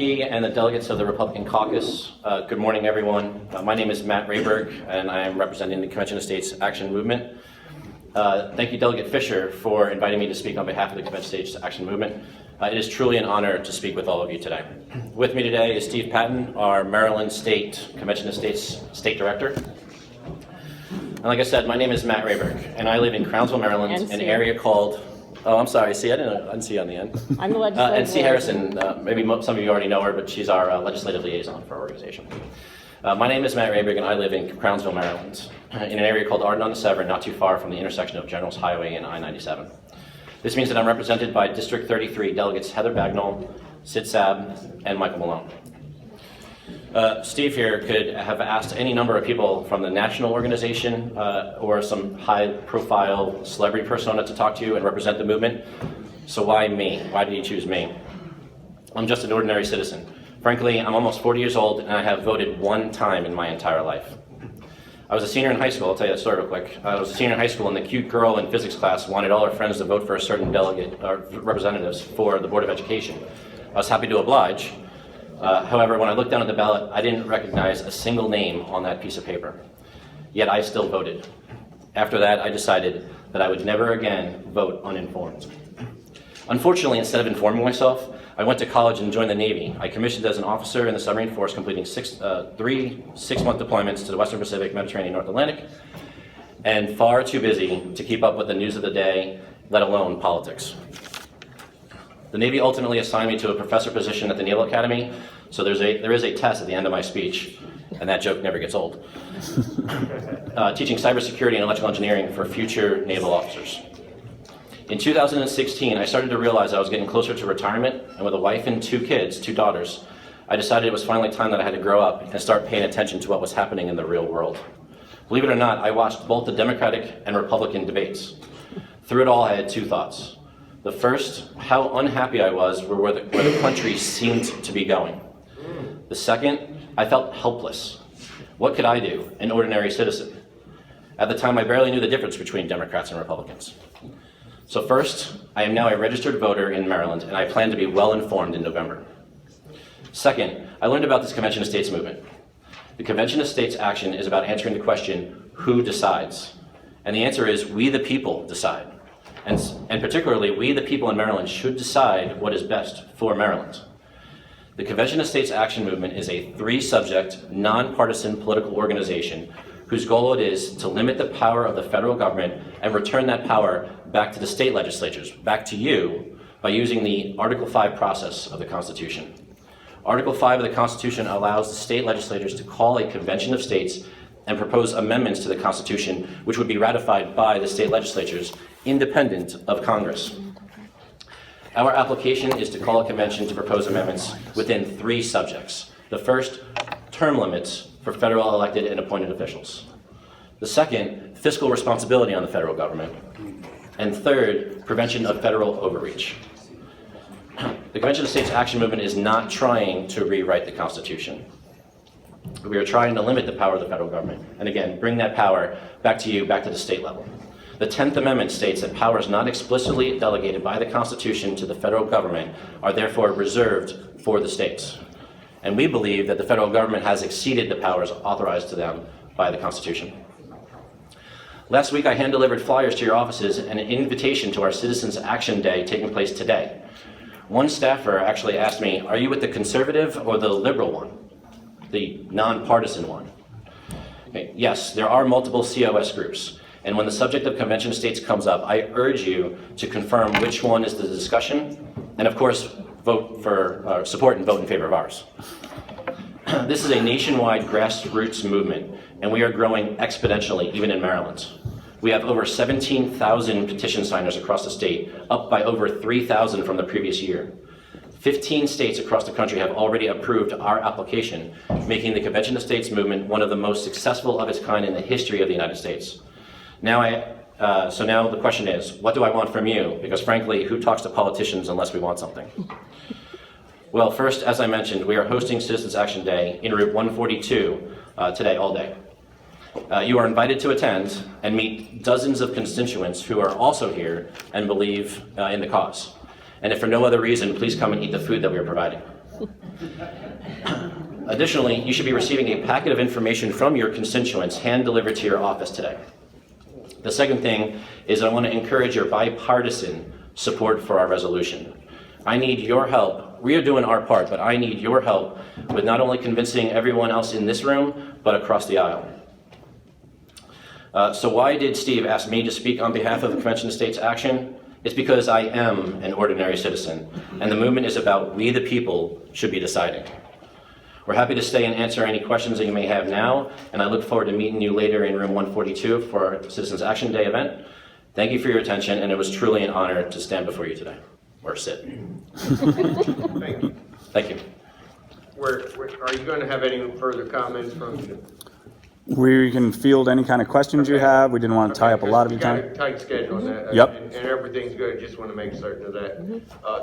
Vicky and the delegates of the Republican Caucus. Good morning, everyone. My name is Matt Rayberg, and I am representing the Convention of States Action Movement. Thank you, Delegate Fisher, for inviting me to speak on behalf of the Convention of States Action Movement. It is truly an honor to speak with all of you today. With me today is Steve Patton, our Maryland State Convention of States State Director. And like I said, my name is Matt Rayberg, and I live in Crownsville, Maryland, an area called... Oh, I'm sorry. See, I didn't see you on the end. I'm the legislative and C. Harrison, maybe some of you already know her, but she's our legislative liaison for our organization. My name is Matt Rayberg, and I live in Crownsville, Maryland, in an area called Arden-on-the-Severn, not too far from the intersection of Generals Highway and I-97. This means that I'm represented by District 33 delegates Heather Bagnall, Sid Sabb, and Michael Malone. Steve here could have asked any number of people from the national organization or some high-profile celebrity persona to talk to you and represent the movement. So why me? Why did he choose me? I'm just an ordinary citizen. Frankly, I'm almost 40 years old, and I have voted one time in my entire life. I was a senior in high school. I'll tell you that story real quick. I was a senior in high school, and the cute girl in physics class wanted all her friends to vote for a certain delegate or representatives for the Board of Education. I was happy to oblige. However, when I looked down at the ballot, I didn't recognize a single name on that piece of paper. Yet I still voted. After that, I decided that I would never again vote uninformed. Unfortunately, instead of informing myself, I went to college and joined the Navy. I commissioned as an officer in the submarine force, completing three six-month deployments to the Western Pacific, Mediterranean, North Atlantic, and far too busy to keep up with the news of the day, let alone politics. The Navy ultimately assigned me to a professor position at the Naval Academy, so there is a test at the end of my speech, and that joke never gets old. Teaching cybersecurity and electrical engineering for future naval officers. In 2016, I started to realize I was getting closer to retirement, and with a wife and two kids, two daughters, I decided it was finally time that I had to grow up and start paying attention to what was happening in the real world. Believe it or not, I watched both the Democratic and Republican debates. Through it all, I had two thoughts. The first, how unhappy I was where the country seemed to be going. The second, I felt helpless. What could I do, an ordinary citizen? At the time, I barely knew the difference between Democrats and Republicans. So first, I am now a registered voter in Maryland, and I plan to be well informed in November. Second, I learned about this Convention of States movement. The Convention of States action is about answering the question, who decides? And the answer is, we the people decide. And particularly, we the people in Maryland should decide what is best for Maryland. The Convention of States Action Movement is a three-subject, nonpartisan political organization whose goal it is to limit the power of the federal government and return that power back to the state legislatures, back to you, by using the Article 5 process of the Constitution. Article 5 of the Constitution allows the state legislatures to call a convention of states and propose amendments to the Constitution, which would be ratified by the state legislatures, independent of Congress. Our application is to call a convention to propose amendments within three subjects. The first, term limits for federal elected and appointed officials. The second, fiscal responsibility on the federal government. And third, prevention of federal overreach. The Convention of States Action Movement is not trying to rewrite the Constitution. We are trying to limit the power of the federal government, and again, bring that power back to you, back to the state level. The 10th Amendment states that powers not explicitly delegated by the Constitution to the federal government are therefore reserved for the states. And we believe that the federal government has exceeded the powers authorized to them by the Constitution. Last week, I hand-delivered flyers to your offices and an invitation to our Citizens Action Day taking place today. One staffer actually asked me, are you with the conservative or the liberal one? The nonpartisan one. Okay. Yes, there are multiple COS groups, and when the subject of Convention of States comes up, I urge you to confirm which one is the discussion, and of course, vote for support and vote in favor of ours. This is a nationwide grassroots movement, and we are growing exponentially, even in Maryland. We have over 17,000 petition signers across the state, up by over 3,000 from the previous year. 15 states across the country have already approved our application, making the Convention of States movement one of the most successful of its kind in the history of the United States. So now the question is, what do I want from you? Because frankly, who talks to politicians unless we want something? Well, first, as I mentioned, we are hosting Citizens Action Day in Route 142 today, all day. You are invited to attend and meet dozens of constituents who are also here and believe in the cause. And if for no other reason, please come and eat the food that we are providing. Additionally, you should be receiving a packet of information from your constituents hand-delivered to your office today. The second thing is I want to encourage your bipartisan support for our resolution. I need your help. We are doing our part, but I need your help with not only convincing everyone else in this room, but across the aisle. So why did Steve ask me to speak on behalf of the Convention of States Action? It's because I am an ordinary citizen, and the movement is about we the people should be deciding. We're happy to stay and answer any questions that you may have now, and I look forward to meeting you later in room 142 for our Citizens Action Day event. Thank you for your attention, and it was truly an honor to stand before you today, or sit. Thank you. Thank you. Are you going to have any further comments from you? We can field any kind of questions you have. We didn't want to tie up a lot of your You got time. a tight schedule on that. Yep. And everything's good. Just want to make certain of that.